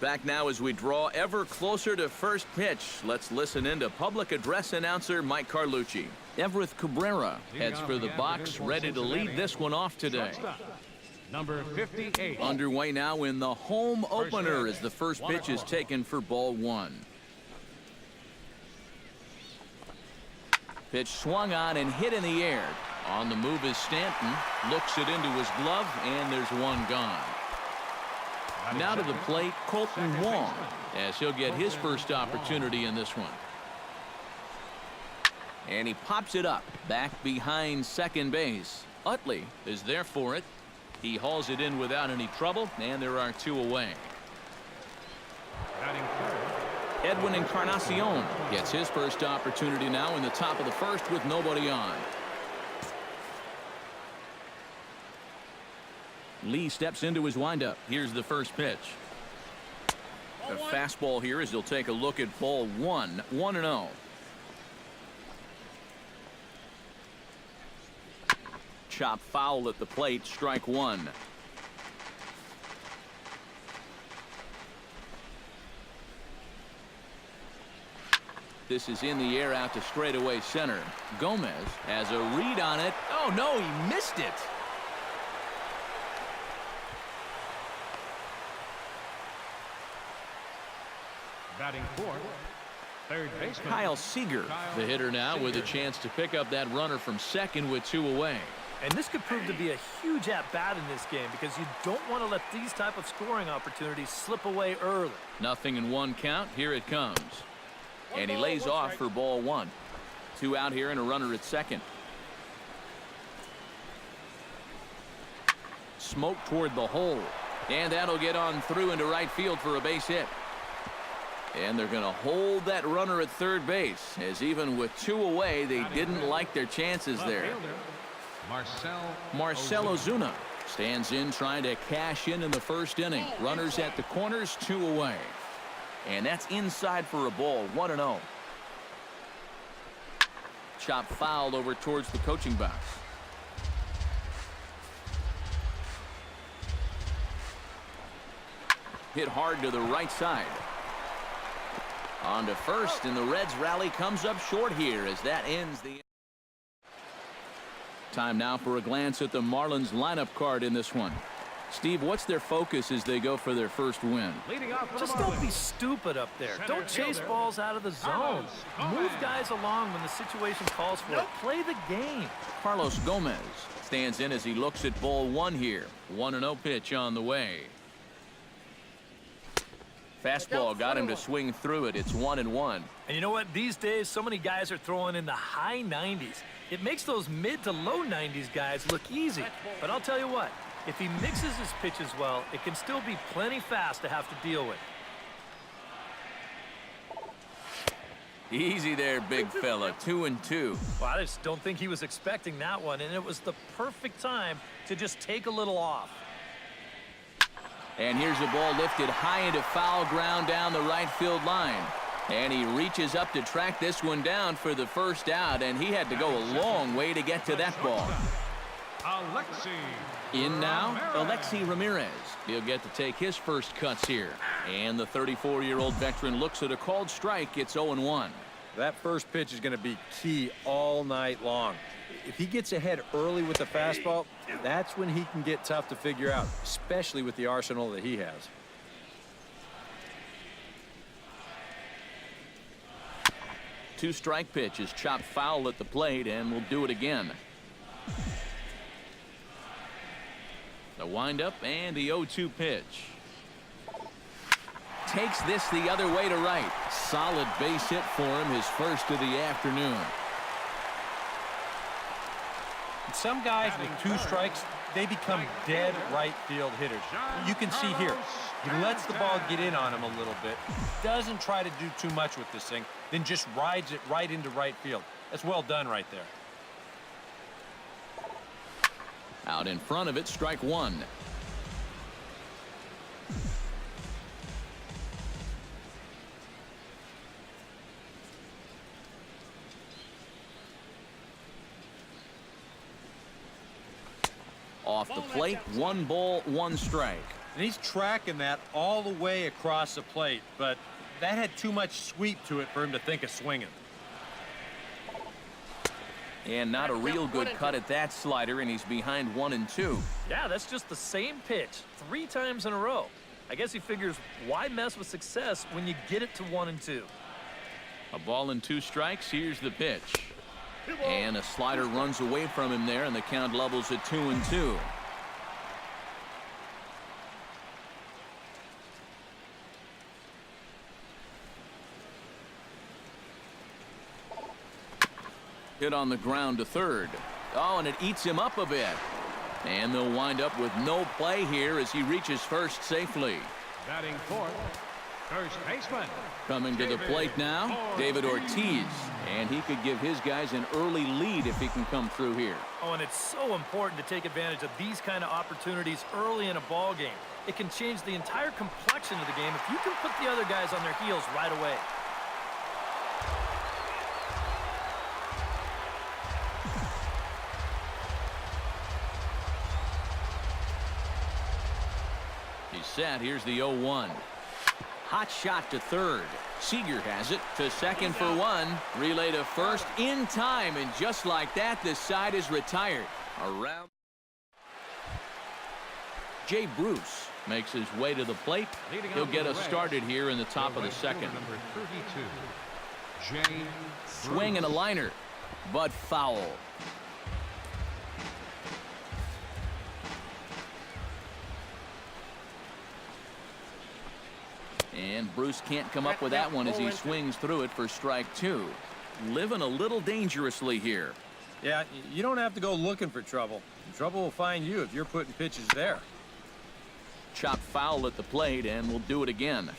Back now as we draw ever closer to first pitch. Let's listen in to public address announcer Mike Carlucci. Everett Cabrera heads for the box, ready to lead this one off today. Number 58. Underway now in the home opener as the first pitch is taken for ball one. Pitch swung on and hit in the air. On the move is Stanton. Looks it into his glove, and there's one gone. Now to the plate, Colton Wong, as he'll get his first opportunity in this one. And he pops it up, back behind second base. Utley is there for it. He hauls it in without any trouble, and there are two away. Edwin Encarnacion gets his first opportunity now in the top of the first with nobody on. Lee steps into his windup. Here's the first pitch. A fastball here as he'll take a look at ball one. 1-0. Chop foul at the plate. Strike one. This is in the air out to straightaway center. Gomez has a read on it. Oh no, he missed it. Batting fourth, third baseman Kyle Seager, the hitter now, with a chance to pick up that runner from second with two away. And this could prove to be a huge at-bat in this game because you don't want to let these type of scoring opportunities slip away early. Nothing in one count. Here it comes. And he lays off for ball one. Two out here and a runner at second. Smoke toward the hole. And that'll get on through into right field for a base hit. And they're going to hold that runner at third base, as even with two away, they didn't like their chances there. Marcell Ozuna stands in trying to cash in the first inning. Runners at the corners, two away. And that's inside for a ball. 1-0. Chop fouled over towards the coaching box. Hit hard to the right side. On to first, and the Reds rally comes up short here as that ends the. Time now for a glance at the Marlins lineup card in this one. Steve, what's their focus as they go for their first win? Just don't be stupid up there. Don't chase balls out of the zone. Move guys along when the situation calls for it. Play the game. Carlos Gomez stands in as he looks at ball one here. 1-0 pitch on the way. Fastball got him to swing through it. It's 1-1. And you know what? These days, so many guys are throwing in the high 90s. It makes those mid to low 90s guys look easy. But I'll tell you what, if he mixes his pitches well, it can still be plenty fast to have to deal with. Easy there, big fella. 2-2. Well, I just don't think he was expecting that one, and it was the perfect time to just take a little off. And here's a ball lifted high into foul ground down the right field line. And he reaches up to track this one down for the first out, and he had to go a long way to get to that ball. In now, Alexi Ramirez. He'll get to take his first cuts here. And the 34-year-old veteran looks at a called strike. It's 0-1. That first pitch is going to be key all night long. If he gets ahead early with the fastball, that's when he can get tough to figure out, especially with the arsenal that he has. Two-strike pitch is chopped foul at the plate, and we'll do it again. The windup and the 0-2 pitch. Takes this the other way to right. Solid base hit for him, his first of the afternoon. Some guys with two strikes, they become dead right field hitters. You can see here, he lets the ball get in on him a little bit, doesn't try to do too much with this thing, then just rides it right into right field. That's well done right there. Out in front of it, strike one. Off the plate, 1 ball, 1 strike. And he's tracking that all the way across the plate, but that had too much sweep to it for him to think of swinging. And not a real good cut at that slider, and he's behind 1-2. Yeah, that's just the same pitch 3 times in a row. I guess he figures, why mess with success when you get it to 1-2? A ball and 2 strikes. Here's the pitch. And a slider runs away from him there, and the count levels at 2-2. Hit on the ground to third. Oh, and it eats him up a bit. And they'll wind up with no play here as he reaches first safely. Batting fourth, first baseman. Coming to the plate now, David Ortiz. And he could give his guys an early lead if he can come through here. Oh, and it's so important to take advantage of these kind of opportunities early in a ball game. It can change the entire complexion of the game if you can put the other guys on their heels right away. He's set. Here's the 0-1. Hot shot to third. Seager has it to second for 1. Relay to first in time, and just like that, this side is retired. Around. Jay Bruce makes his way to the plate. He'll get us started here in the top of the second. Number 32, Jay Swing and a liner, but foul. And Bruce can't come up with that one as he swings through it for strike 2. Living a little dangerously here. Yeah, you don't have to go looking for trouble. Trouble will find you if you're putting pitches there. Chop foul at the plate, and we'll do it again.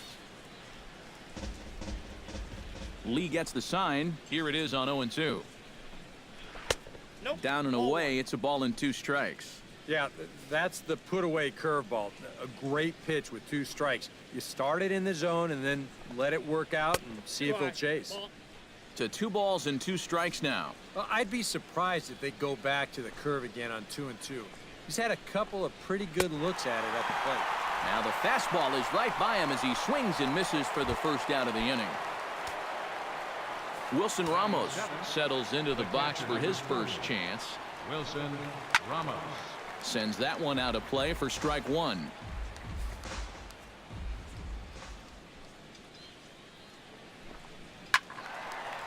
Lee gets the sign. Here it is on 0-2. Down and away. It's a ball and 2 strikes. Yeah, that's the put-away curveball. A great pitch with 2 strikes. You start it in the zone and then let it work out and see if he'll chase. To 2 balls and 2 strikes now. Well, I'd be surprised if they go back to the curve again on 2-2. He's had a couple of pretty good looks at it at the plate. Now the fastball is right by him as he swings and misses for the first out of the inning. Wilson Ramos settles into the box for his first chance. Wilson Ramos. Sends that one out of play for strike 1.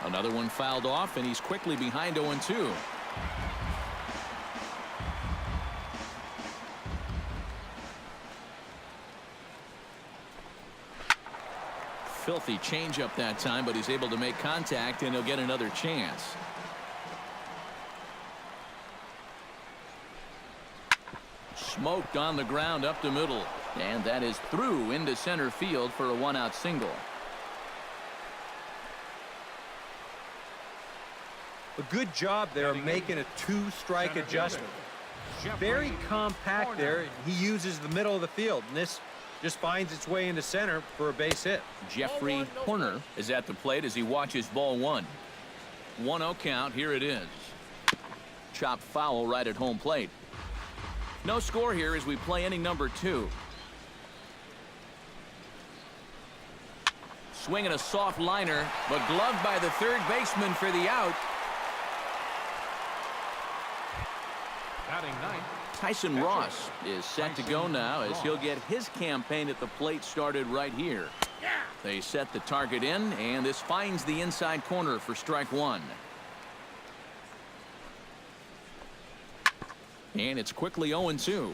Another one fouled off, and he's quickly behind 0-2. Filthy changeup that time, but he's able to make contact, and he'll get another chance. Smoked on the ground up the middle, and that is through into center field for a 1-out single. A good job there making a 2-strike adjustment. Very compact there. He uses the middle of the field, and this just finds its way into center for a base hit. Jeffrey Horner is at the plate as he watches ball 1. 1-0 count. Here it is. Chopped foul right at home plate. No score here as we play inning number 2. Swinging a soft liner, but gloved by the third baseman for the out. Batting ninth. Tyson Ross is set to go now as he'll get his campaign at the plate started right here. They set the target in, and this finds the inside corner for strike 1. And it's quickly 0-2.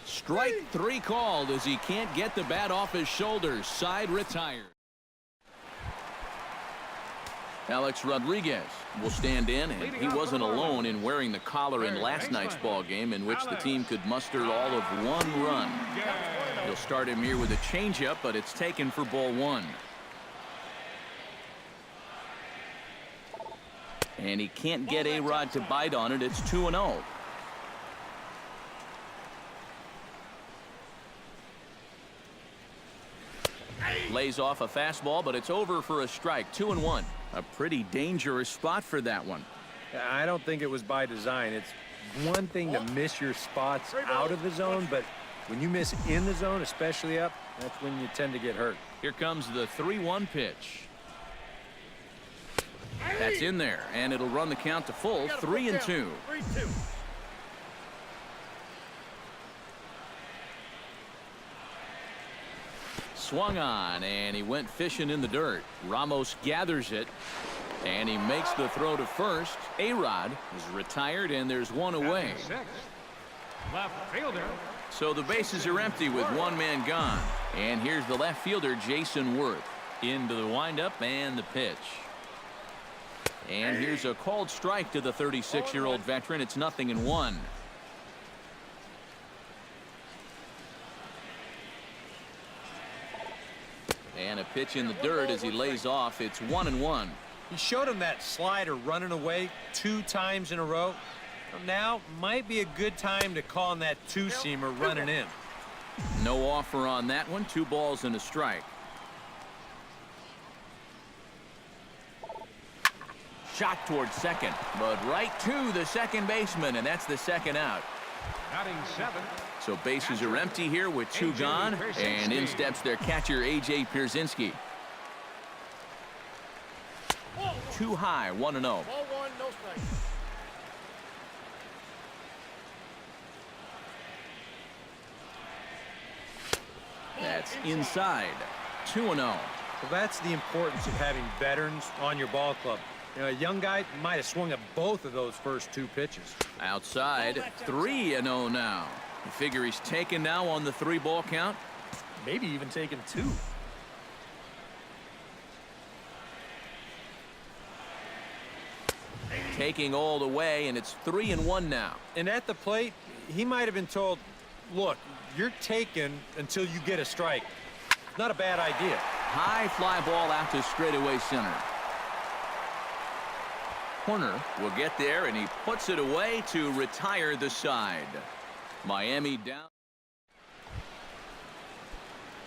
Strike 3 called as he can't get the bat off his shoulders. Side retired. Alex Rodriguez will stand in, and he wasn't alone in wearing the collar in last night's ball game, in which the team could muster all of 1 run. He'll start him here with a changeup, but it's taken for ball 1. And he can't get A-Rod to bite on it. It's 2-0. Lays off a fastball, but it's over for a strike. 2-1. A pretty dangerous spot for that one. I don't think it was by design. It's one thing to miss your spots out of the zone, but when you miss in the zone, especially up, that's when you tend to get hurt. Here comes the 3-1 pitch. That's in there, and it'll run the count to full, 3-2. Swung on, and he went fishing in the dirt. Ramos gathers it, and he makes the throw to first. A-Rod is retired, and there's one away. Left fielder. So the bases are empty with one man gone. And here's the left fielder, Jason Worth. Into the windup and the pitch. And here's a called strike to the 36-year-old veteran. It's 0-1. And a pitch in the dirt as he lays off. It's 1-1. He showed him that slider running away 2 times in a row. Now might be a good time to call on that 2-seamer running in. No offer on that one. 2 balls and a strike. Shot towards second, but right to the second baseman, and that's the second out. Batting 7. So bases are empty here with 2 gone, and in steps their catcher, A.J. Pierzynski. Too high, 1-0. Ball 1, no strike. That's inside, 2-0. Well, that's the importance of having veterans on your ball club. You know, a young guy might have swung at both of those first 2 pitches. Outside, 3-0 now. You figure he's taken now on the 3-ball count? Maybe even taking 2. Taking all the way, and it's 3-1 now. And at the plate, he might have been told, look, you're taken until you get a strike. Not a bad idea. High fly ball out to straightaway center. Corner will get there, and he puts it away to retire the side. Miami down.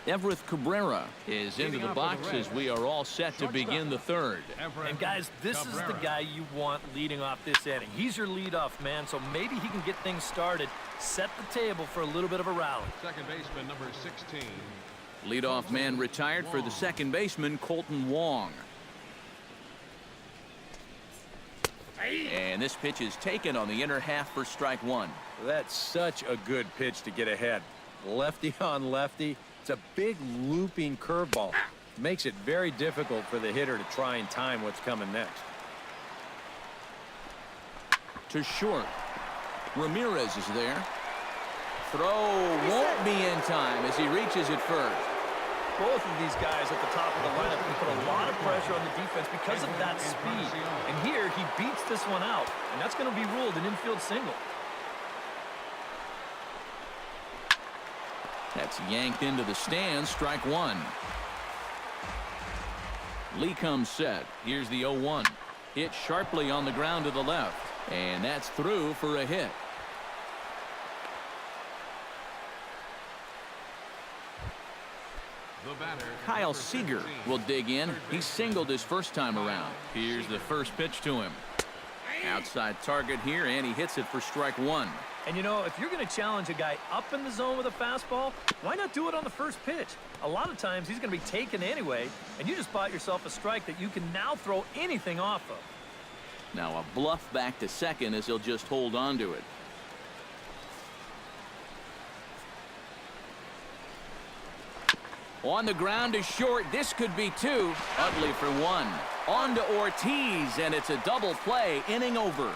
Everett Cabrera is into the box as we are all set to begin the third. And guys, this is the guy you want leading off this inning. He's your leadoff man, so maybe he can get things started, set the table for a little bit of a rally. Second baseman number 16. Leadoff man retired for the second baseman, Colton Wong. And this pitch is taken on the inner half for strike 1. That's such a good pitch to get ahead. Lefty on lefty. It's a big looping curveball. Makes it very difficult for the hitter to try and time what's coming next. To short. Ramirez is there. Throw won't be in time as he reaches it first. Both of these guys at the top of the lineup can put a lot of pressure on the defense because of that speed. And here he beats this one out, and that's going to be ruled an infield single. That's yanked into the stands, strike 1. Lee comes set. Here's the 0-1. Hit sharply on the ground to the left, and that's through for a hit. Kyle Seager will dig in. He singled his first time around. Here's the first pitch to him. Outside target here, and he hits it for strike 1. And you know, if you're going to challenge a guy up in the zone with a fastball, why not do it on the first pitch? A lot of times he's going to be taken anyway, and you just bought yourself a strike that you can now throw anything off of. Now a bluff back to second as he'll just hold on to it. On the ground is short. This could be 2. Utley for 1. On to Ortiz, and it's a double play. Inning over.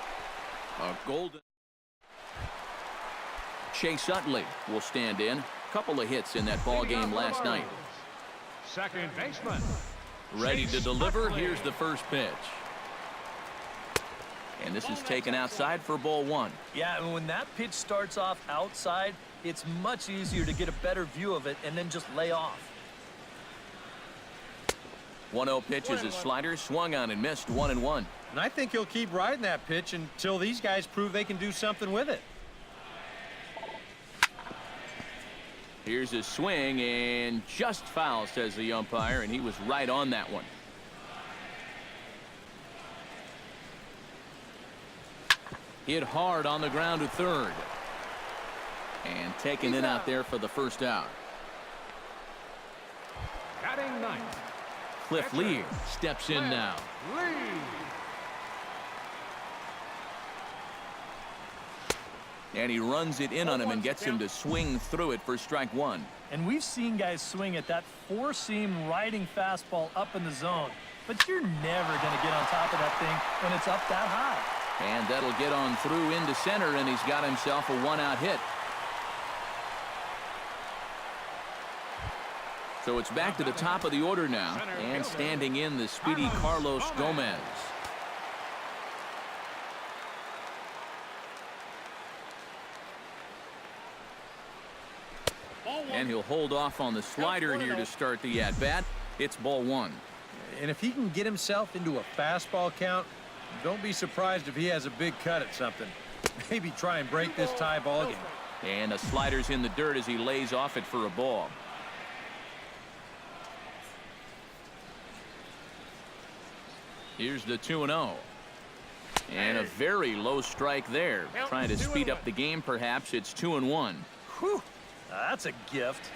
A golden. Chase Utley will stand in. Couple of hits in that ball game last night. Second baseman. Ready to deliver. Here's the first pitch. And this is taken outside for ball 1. Yeah, and when that pitch starts off outside, it's much easier to get a better view of it and then just lay off. 1-0 pitch is a slider, swung on and missed, 1-1. And I think he'll keep riding that pitch until these guys prove they can do something with it. Here's a swing, and just foul, says the umpire, and he was right on that one. Hit hard on the ground to third. And taken in out there for the first out. Batting ninth. Cliff Lee steps in now. And he runs it in on him and gets him to swing through it for strike one. And we've seen guys swing at that four-seam riding fastball up in the zone. But you're never going to get on top of that thing when it's up that high. And that'll get on through into center, and he's got himself a one-out hit. So it's back to the top of the order now, and standing in the speedy Carlos Gomez. And he'll hold off on the slider here to start the at-bat. It's ball one. And if he can get himself into a fastball count, don't be surprised if he has a big cut at something. Maybe try and break this tie ball game. And the slider's in the dirt as he lays off it for a ball. Here's the 2-0. And a very low strike there. Trying to speed up the game, perhaps. It's 2-1. Whew, that's a gift.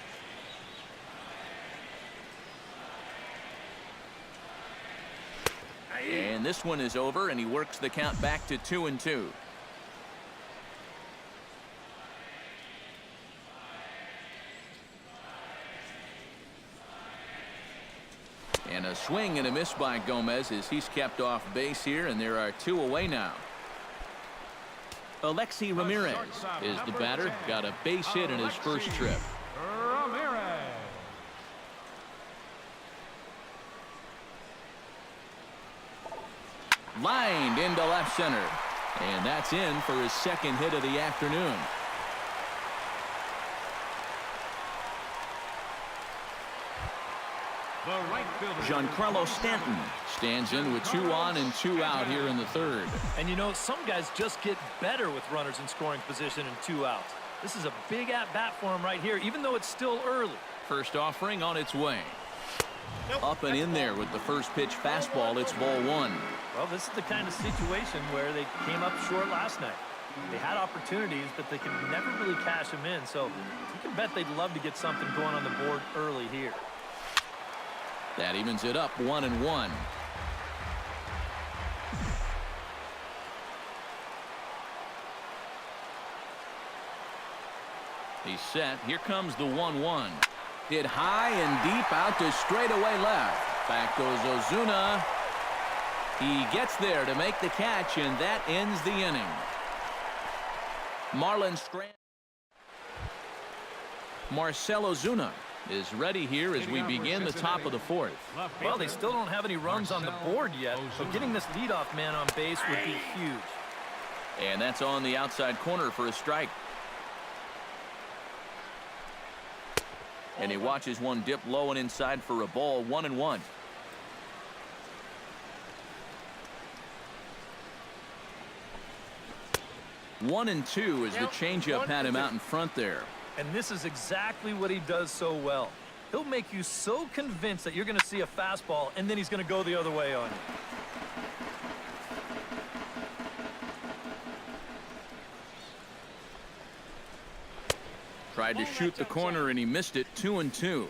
And this one is over, and he works the count back to 2-2. And a swing and a miss by Gomez as he's kept off base here, and there are two away now. Alexi Ramirez is the batter. Got a base hit in his first trip. Ramirez. Lined into left center. And that's in for his second hit of the afternoon. The right fielder. Giancarlo Stanton stands in with 2 on and 2 out here in the third. And you know, some guys just get better with runners in scoring position and 2 outs. This is a big at-bat for him right here, even though it's still early. First offering on its way. Up and in there with the first pitch fastball. It's ball one. Well, this is the kind of situation where they came up short last night. They had opportunities, but they could never really cash them in. So you can bet they'd love to get something going on the board early here. That evens it up 1-1. He's set. Here comes the 1-1. Hit high and deep out to straightaway left. Back goes Ozuna. He gets there to make the catch, and that ends the inning. Marcell Ozuna is ready here as we begin the top of the fourth. Well, they still don't have any runs on the board yet, so getting this leadoff man on base would be huge. And that's on the outside corner for a strike. And he watches one dip low and inside for a ball. 1-1. One and two as the changeup had him out in front there. And this is exactly what he does so well. He'll make you so convinced that you're going to see a fastball, and then he's going to go the other way on you. Tried to shoot the corner, and he missed it. 2-2.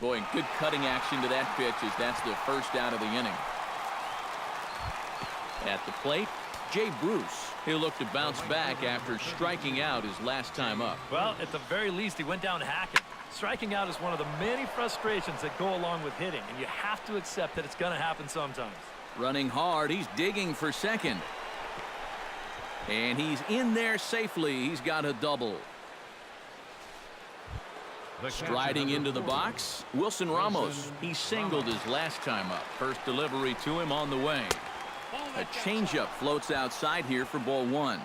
Boy, good cutting action to that pitch as that's the first out of the inning. At the plate, Jay Bruce. He'll look to bounce back after striking out his last time up. Well, at the very least, he went down hacking. Striking out is one of the many frustrations that go along with hitting, and you have to accept that it's going to happen sometimes. Running hard, he's digging for second. And he's in there safely. He's got a double. Striding into the box, Wilson Ramos. He singled his last time up. First delivery to him on the way. A changeup floats outside here for ball one.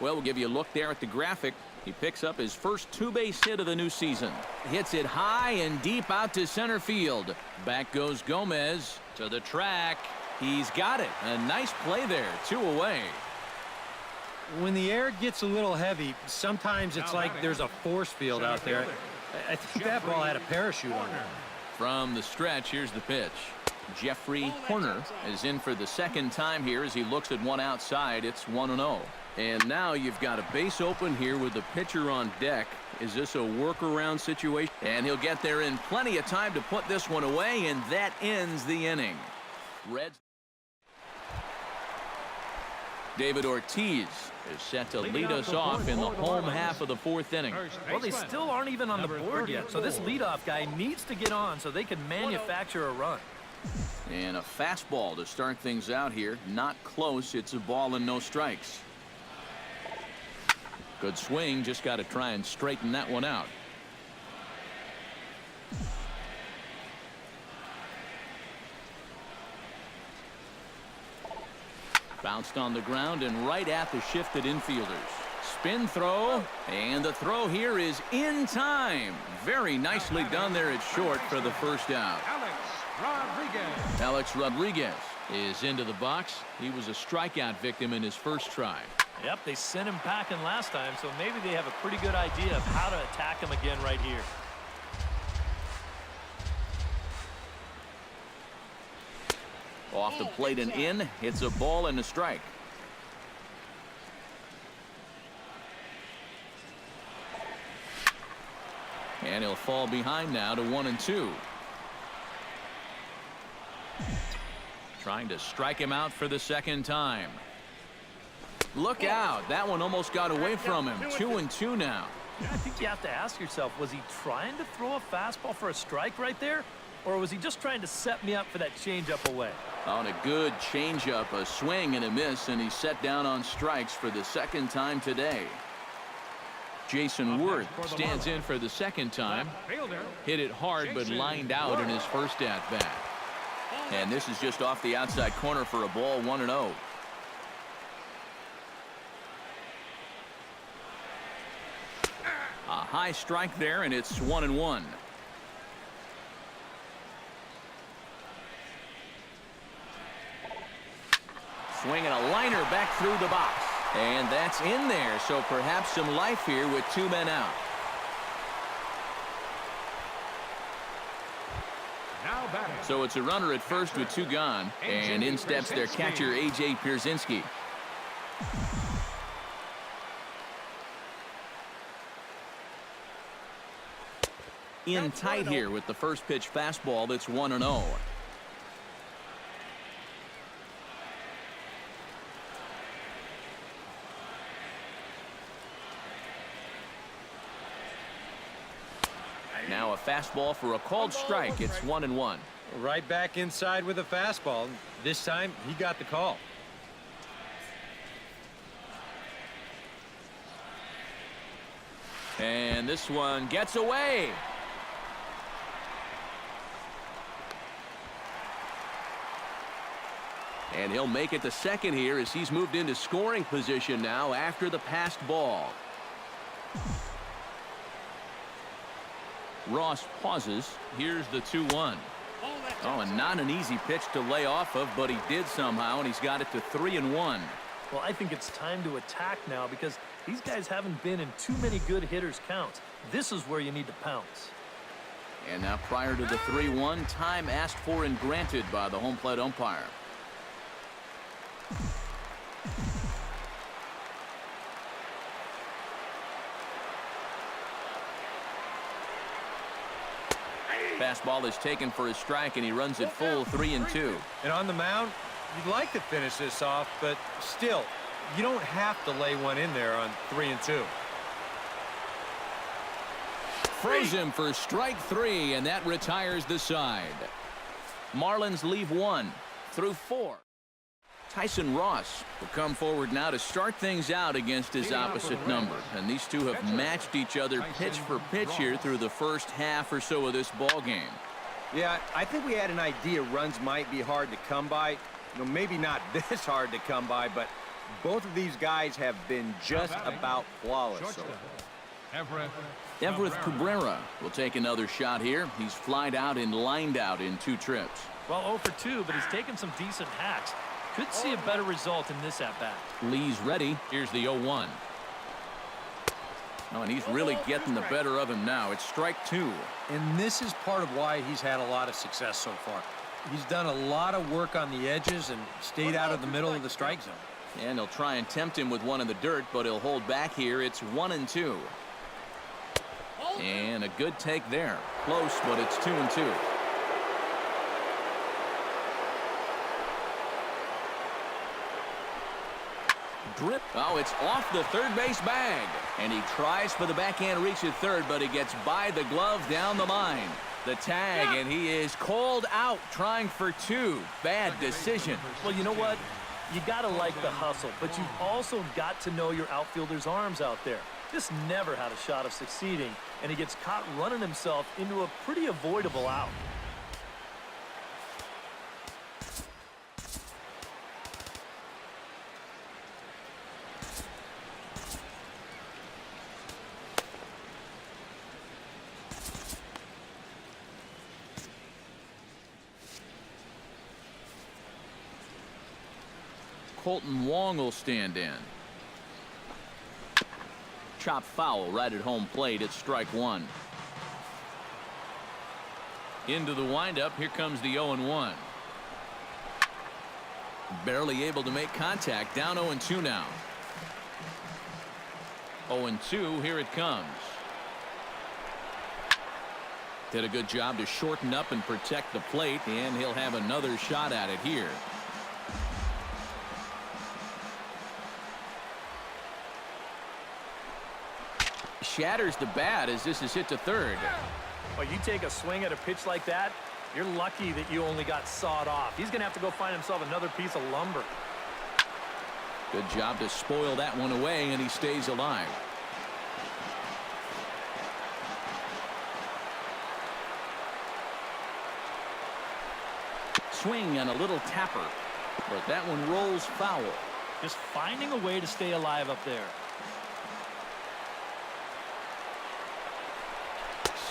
Well, we'll give you a look there at the graphic. He picks up his first two-base hit of the new season. Hits it high and deep out to center field. Back goes Gomez to the track. He's got it. A nice play there. 2 away. When the air gets a little heavy, sometimes it's like there's a force field out there. I think that ball had a parachute on it. From the stretch, here's the pitch. Jeffrey Horner is in for the second time here as he looks at one outside. It's 1-0. And now you've got a base open here with the pitcher on deck. Is this a workaround situation? And he'll get there in plenty of time to put this one away, and that ends the inning. Reds. David Ortiz is set to lead us off in the home half of the fourth inning. Well, they still aren't even on the board yet, so this leadoff guy needs to get on so they can manufacture a run. And a fastball to start things out here. Not close. It's a ball and no strikes. Good swing. Just got to try and straighten that one out. Bounced on the ground and right at the shifted infielders. Spin throw, and the throw here is in time. Very nicely done there at short for the first out. Alex Rodriguez is into the box. He was a strikeout victim in his first try. Yep, they sent him packing last time, so maybe they have a pretty good idea of how to attack him again right here. Off the plate and in. It's a ball and a strike. And he'll fall behind now to 1-2. Trying to strike him out for the second time. Look out. That one almost got away from him. 2-2 now. I think you have to ask yourself, was he trying to throw a fastball for a strike right there? Or was he just trying to set me up for that changeup away? On a good changeup, a swing and a miss, and he's set down on strikes for the second time today. Jason Worth stands in for the second time. Hit it hard but lined out in his first at-bat. And this is just off the outside corner for a ball, 1-0. A high strike there, and it's 1-1. Swinging a liner back through the box. And that's in there, so perhaps some life here with two men out. So it's a runner at first with two gone, and in steps their catcher, A.J. Pierzynski. In tight here with the first pitch fastball. That's 1-0. Now a fastball for a called strike. It's 1-1. Right back inside with a fastball. This time he got the call. And this one gets away. And he'll make it to second here as he's moved into scoring position now after the passed ball. Ross pauses. Here's the 2-1. Oh, and not an easy pitch to lay off of, but he did somehow, and he's got it to 3-1. Well, I think it's time to attack now because these guys haven't been in too many good hitters' counts. This is where you need to pounce. And now prior to the 3-1, time asked for and granted by the home plate umpire. Fastball is taken for a strike, and he runs it full 3-2. And on the mound, you'd like to finish this off, but still, you don't have to lay one in there on 3-2. Throws him for strike 3, and that retires the side. Marlins leave 1 through 4. Tyson Ross will come forward now to start things out against his opposite number. And these two have matched each other pitch for pitch here through the first half or so of this ball game. Yeah, I think we had an idea runs might be hard to come by. You know, maybe not this hard to come by, but both of these guys have been just about flawless. So. Everett Cabrera will take another shot here. He's flied out and lined out in 2 trips. Well, 0 for 2, but he's taken some decent hacks. Could see a better result in this at-bat. Lee's ready. Here's the 0-1. Oh, and he's really getting the better of him now. It's strike 2. And this is part of why he's had a lot of success so far. He's done a lot of work on the edges and stayed out of the middle of the strike zone. And they'll try and tempt him with one in the dirt, but he'll hold back here. It's 1-2. And a good take there. Close, but it's 2-2. Drip. Oh, it's off the third base bag. And he tries for the backhand reach at third, but he gets by the glove down the line. The tag, and he is called out trying for two. Bad decision. Well, you know what? You got to like the hustle, but you've also got to know your outfielder's arms out there. This never had a shot of succeeding, and he gets caught running himself into a pretty avoidable out. Colton Wong will stand in. Chop foul right at home plate. It's strike one. Into the windup. Here comes the 0-1. Barely able to make contact. Down 0-2 now. 0-2. Here it comes. Did a good job to shorten up and protect the plate, and he'll have another shot at it here. Shatters the bat as this is hit to third. Well, you take a swing at a pitch like that, you're lucky that you only got sawed off. He's going to have to go find himself another piece of lumber. Good job to spoil that one away, and he stays alive. Swing and a little tapper, but that one rolls foul. Just finding a way to stay alive up there.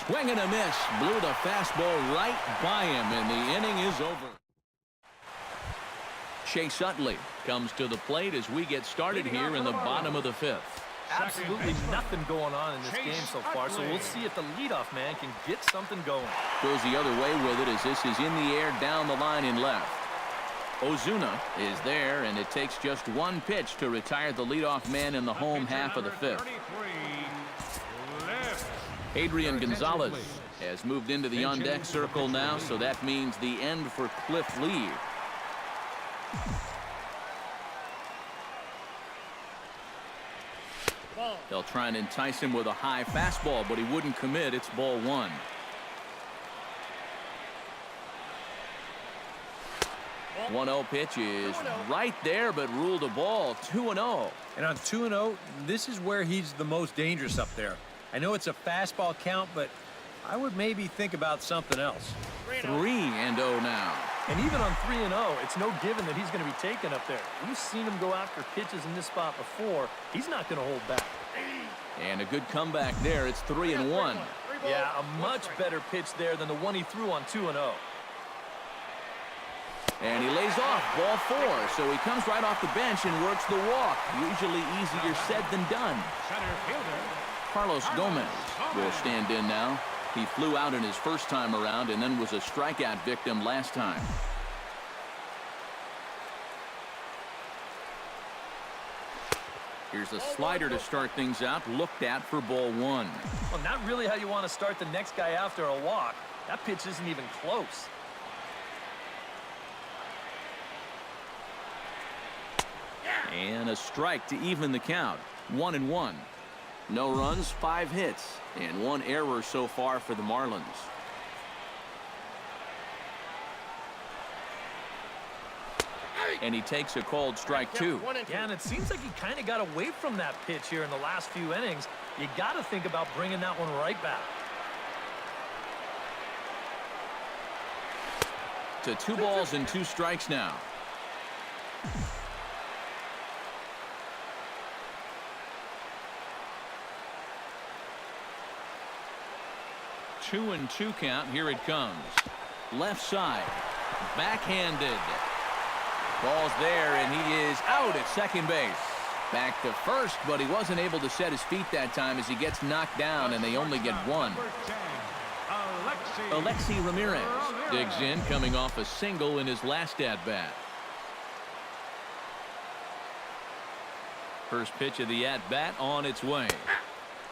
Swing and a miss. Blew the fastball right by him, and the inning is over. Chase Utley comes to the plate as we get started here in the bottom of the fifth. Absolutely nothing going on in this game so far, so we'll see if the leadoff man can get something going. Goes the other way with it as this is in the air down the line in left. Ozuna is there, and it takes just one pitch to retire the leadoff man in the home half of the fifth. Adrian Gonzalez has moved into the on-deck circle now, so that means the end for Cliff Lee. They'll try and entice him with a high fastball, but he wouldn't commit. It's ball one. Oh. 1-0 pitch is right there, but ruled a ball. 2-0. And on 2-0, this is where he's the most dangerous up there. I know it's a fastball count, but I would maybe think about something else. 3-0 now. And even on 3-0, it's no given that he's going to be taken up there. We've seen him go after pitches in this spot before. He's not going to hold back. And a good comeback there. It's 3-1. Yeah, a much better pitch there than the one he threw on 2-0. And he lays off ball four, so he comes right off the bench and works the walk. Usually easier said than done. Carlos Gomez will stand in now. He flew out in his first time around and then was a strikeout victim last time. Here's a slider to start things out, looked at for ball one. Well, not really how you want to start the next guy after a walk. That pitch isn't even close. And a strike to even the count. 1-1. No runs, 5 hits, and 1 error so far for the Marlins. And he takes a called strike two. Yeah, and it seems like he kind of got away from that pitch here in the last few innings. You got to think about bringing that one right back. To 2 balls and 2 strikes now. Two and 2 count. Here it comes. Left side. Backhanded. Ball's there, and he is out at second base. Back to first, but he wasn't able to set his feet that time as he gets knocked down, and they only get 1. Alexi Ramirez Digs in, coming off a single in his last at-bat. First pitch of the at-bat on its way.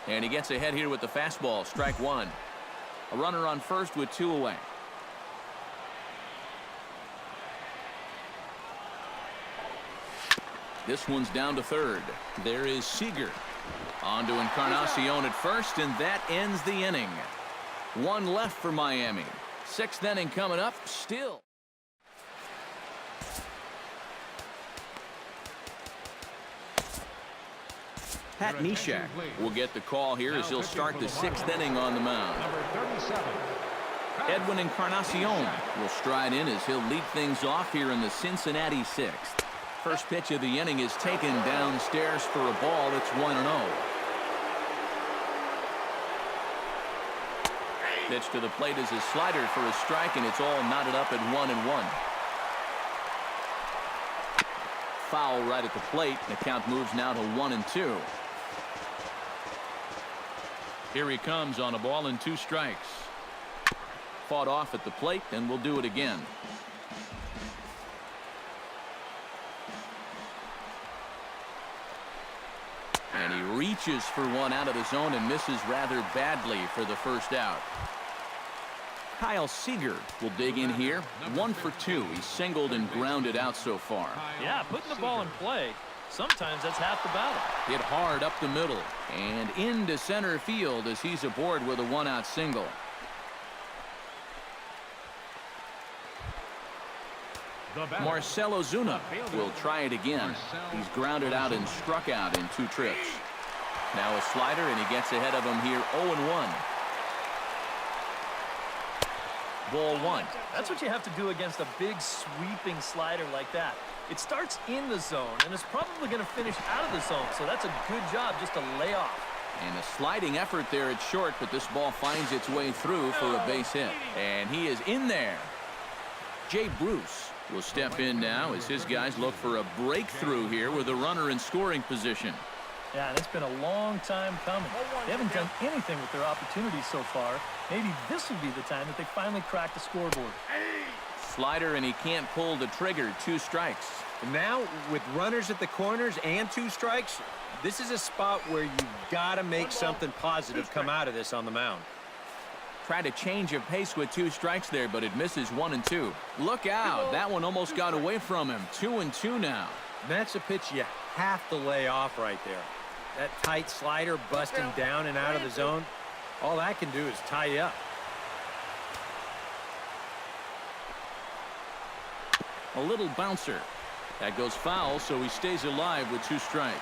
And he gets ahead here with the fastball. Strike one. A runner on first with 2 away. This one's down to third. There is Seager. On to Encarnacion at first, and that ends the inning. 1 left for Miami. 6th inning coming up still. Pat Neshek will get the call here as he'll start the 6th inning on the mound. Number 37. Edwin Encarnacion will stride in as he'll lead things off here in the Cincinnati 6th. First pitch of the inning is taken downstairs for a ball. It's 1-0. Pitch to the plate is a slider for a strike, and it's all knotted up at 1-1. Foul right at the plate. The count moves now to 1-2. Here he comes on a ball and 2 strikes. Fought off at the plate, and we'll do it again. And he reaches for one out of the zone and misses rather badly for the first out. Kyle Seager will dig in here. 1 for 2. He's singled and grounded out so far. Yeah, putting the ball in play, sometimes that's half the battle. Hit hard up the middle and into center field as he's aboard with a 1-out single. Marcell Ozuna will try it again. He's grounded out and struck out in 2 trips. Now a slider, and he gets ahead of him here 0-1. Ball 1. That's what you have to do against a big sweeping slider like that. It starts in the zone, and it's probably going to finish out of the zone, so that's a good job just to lay off. And a sliding effort there at short, but this ball finds its way through for a base hit. And he is in there. Jay Bruce will step in now as his guys look for a breakthrough here with a runner in scoring position. Yeah, and it's been a long time coming. They haven't done anything with their opportunities so far. Maybe this will be the time that they finally crack the scoreboard. Slider, and he can't pull the trigger. 2 strikes. And now, with runners at the corners and 2 strikes, this is a spot where you've got to make something positive come out of this on the mound. Tried to change of pace with 2 strikes there, but it misses 1-2. Look out. That one almost got away from him. 2-2 now. And that's a pitch you have to lay off right there. That tight slider busting down and out of the zone, all that can do is tie you up. A little bouncer. That goes foul, so he stays alive with 2 strikes.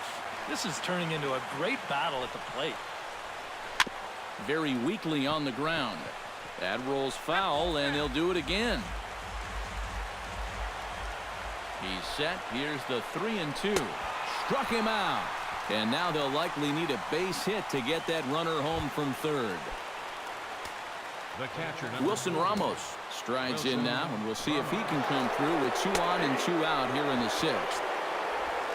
This is turning into a great battle at the plate. Very weakly on the ground. That rolls foul, and he'll do it again. He's set. Here's the 3-2. Struck him out. And now they'll likely need a base hit to get that runner home from third. The catcher, Wilson Ramos strides in now, and we'll see if he can come through with 2 on and 2 out here in the 6th.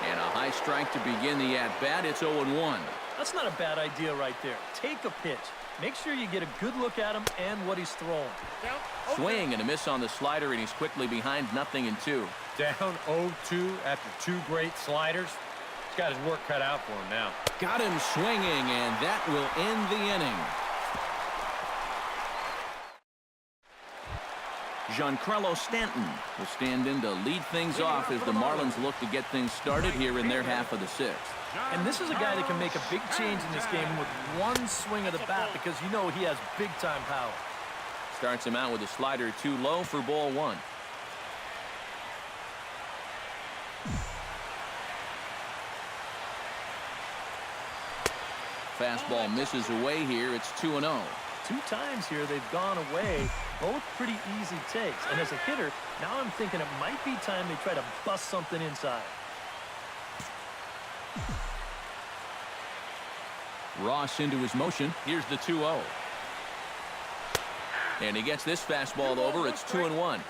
And a high strike to begin the at-bat. It's 0-1. That's not a bad idea right there. Take a pitch. Make sure you get a good look at him and what he's throwing. Swing and a miss on the slider, and he's quickly behind 0-2. Down 0-2 after 2 great sliders. He's got his work cut out for him now. Got him swinging, and that will end the inning. Giancarlo Stanton will stand in to lead things off as the Marlins look to get things started here in their half of the 6th. And this is a guy that can make a big change in this game with 1 swing of the bat because you know he has big-time power. Starts him out with a slider too low for ball 1. Fastball misses away here. It's 2-0. 2 times here they've gone away, both pretty easy takes. And as a hitter, now I'm thinking it might be time they try to bust something inside. Ross into his motion. Here's the 2-0. And he gets this fastball over. It's 2-1.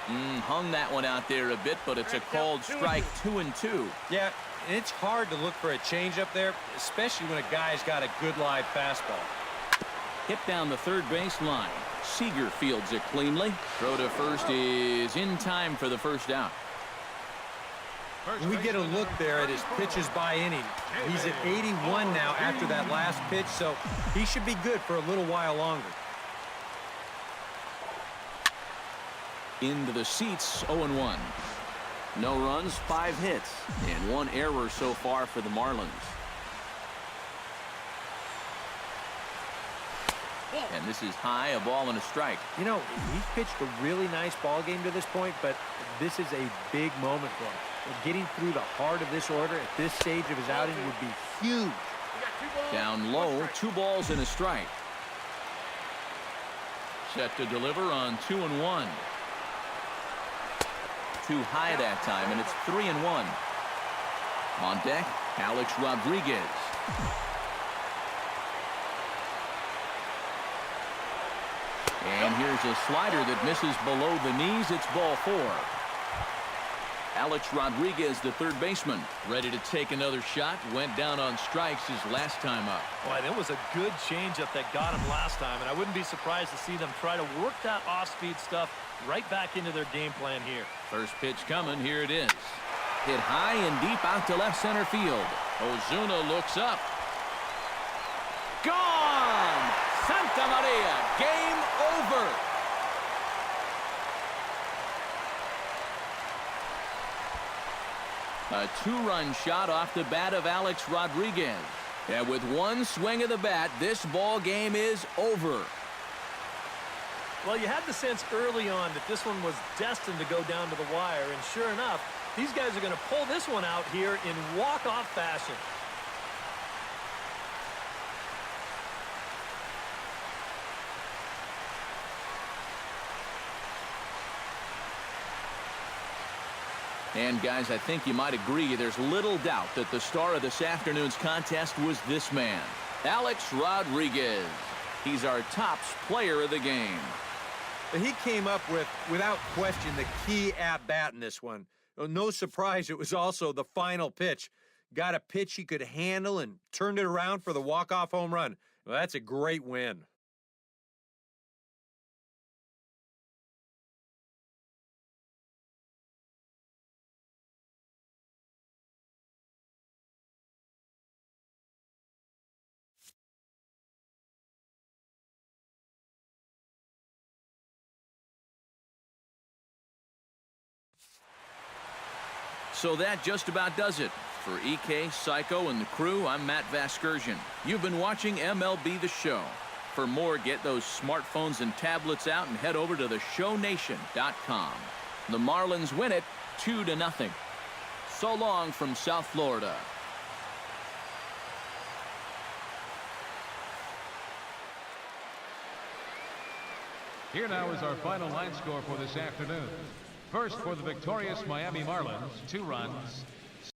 Hung that one out there a bit, but it's a called strike, 2-2. Yeah, and it's hard to look for a changeup there, especially when a guy's got a good live fastball. Hit down the third base line. Seager fields it cleanly. Throw to first is in time for the first out. We get a look there at his pitches by inning. He's at 81 now after that last pitch, so he should be good for a little while longer. Into the seats, 0-1. No runs, 5 hits, and 1 error so far for the Marlins. And this is high, a ball and a strike. You know, he's pitched a really nice ball game to this point, but this is a big moment for him. Getting through the heart of this order at this stage of his outing would be huge. Down low, 2 balls and a strike. Set to deliver on 2-1. Too high that time, and it's 3-1. On deck, Alex Rodriguez. And here's a slider that misses below the knees. It's ball 4. Alex Rodriguez, the third baseman, ready to take another shot. Went down on strikes his last time up. Boy, that was a good changeup that got him last time, and I wouldn't be surprised to see them try to work that off-speed stuff right back into their game plan here. First pitch coming. Here it is. Hit high and deep out to left center field. Ozuna looks up. Gone! Santa Maria, game over. A 2-run shot off the bat of Alex Rodriguez. And with one swing of the bat, this ball game is over. Well, you had the sense early on that this one was destined to go down to the wire, and sure enough, these guys are going to pull this one out here in walk-off fashion. And guys, I think you might agree there's little doubt that the star of this afternoon's contest was this man, Alex Rodriguez. He's our tops player of the game. He came up with, without question, the key at-bat in this one. No surprise, it was also the final pitch. Got a pitch he could handle and turned it around for the walk-off home run. Well, that's a great win. So that just about does it. For EK, Psycho, and the crew, I'm Matt Vasgersian. You've been watching MLB The Show. For more, get those smartphones and tablets out and head over to theshownation.com. The Marlins win it 2-0. So long from South Florida. Here now is our final line score for this afternoon. First, for the victorious Miami Marlins, 2 runs.